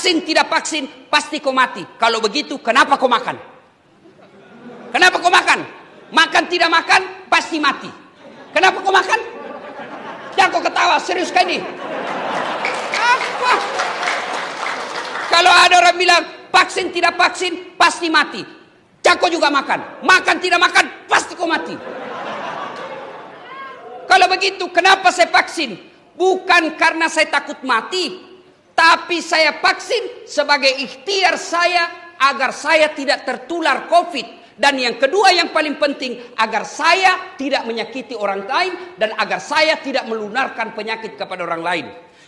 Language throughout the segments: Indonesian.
Vaksin tidak vaksin, pasti kau mati. Kalau begitu, kenapa kau makan? Kenapa kau makan? Makan tidak makan, pasti mati. Kenapa kau makan? Jangan kau ketawa, serius kan ini? Apa? Kalau ada orang bilang, vaksin tidak vaksin, pasti mati. Jangan kau juga makan. Makan tidak makan, pasti kau mati. Kalau begitu, kenapa saya vaksin? Bukan karena saya takut mati, tapi saya vaksin sebagai ikhtiar saya agar saya tidak tertular COVID. Dan yang kedua yang paling penting, agar saya tidak menyakiti orang lain dan agar saya tidak melunarkan penyakit kepada orang lain.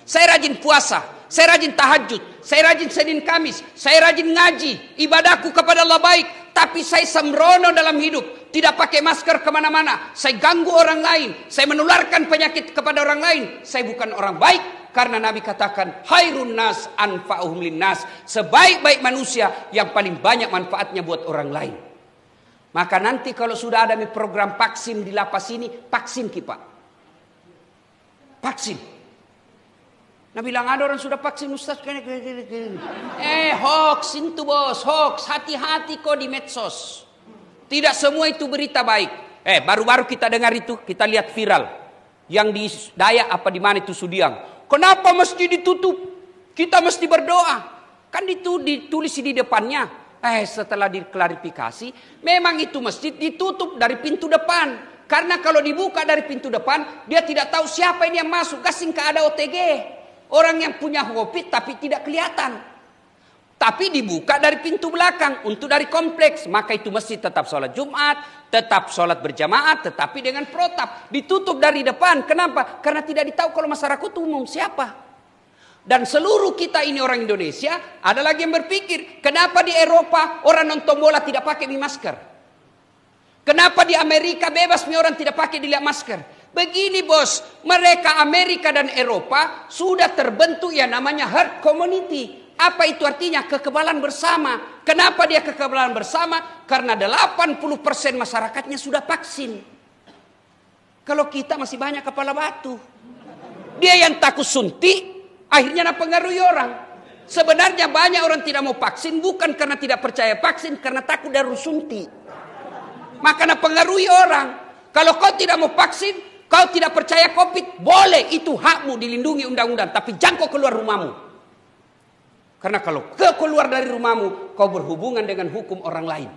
Saya rajin puasa, saya rajin tahajud, saya rajin Senin Kamis, saya rajin ngaji, ibadahku kepada Allah baik. Tapi saya sembrono dalam hidup, tidak pakai masker kemana-mana. Saya ganggu orang lain, saya menularkan penyakit kepada orang lain. Saya bukan orang baik, karena Nabi katakan, khairun nas anfa'uhum linnas. Sebaik-baik manusia yang paling banyak manfaatnya buat orang lain. Maka nanti kalau sudah ada program vaksin di lapas ini, vaksin kita. Vaksin. Nah bilang ada orang sudah vaksin Ustaz. Hoax itu bos, hoax. Hati-hati kok di medsos. Tidak semua itu berita baik. Baru-baru kita dengar itu, kita lihat viral. Yang di Dayak apa di mana itu Sudiang. Kenapa mesti ditutup? Kita mesti berdoa. Kan itu ditulis di depannya. Setelah diklarifikasi, memang itu masjid ditutup dari pintu depan. Karena kalau dibuka dari pintu depan, dia tidak tahu siapa ini yang masuk. Gasing ke ada OTG. Orang yang punya COVID tapi tidak kelihatan. Tapi dibuka dari pintu belakang untuk dari kompleks. Maka itu masjid tetap sholat Jumat, tetap sholat berjamaah, tetapi dengan protap. Ditutup dari depan. Kenapa? Karena tidak ditahu kalau masyarakat umum siapa. Dan seluruh kita ini orang Indonesia, ada lagi yang berpikir, kenapa di Eropa orang nonton bola tidak pakai masker? Kenapa di Amerika bebas orang tidak pakai dilihat masker? Begini bos, mereka Amerika dan Eropa sudah terbentuk yang namanya herd community. Apa itu artinya? Kekebalan bersama. Kenapa dia kekebalan bersama? Karena 80% masyarakatnya sudah vaksin. Kalau kita masih banyak kepala batu. Dia yang takut suntik, akhirnya mempengaruhi orang. Sebenarnya banyak orang tidak mau vaksin bukan karena tidak percaya vaksin, karena takut dari suntik. Maka mempengaruhi orang. Kalau kau tidak mau vaksin, kau tidak percaya COVID, boleh, itu hakmu, dilindungi undang-undang. Tapi jangan kau keluar rumahmu. Karena kalau kau keluar dari rumahmu, kau berhubungan dengan hukum orang lain.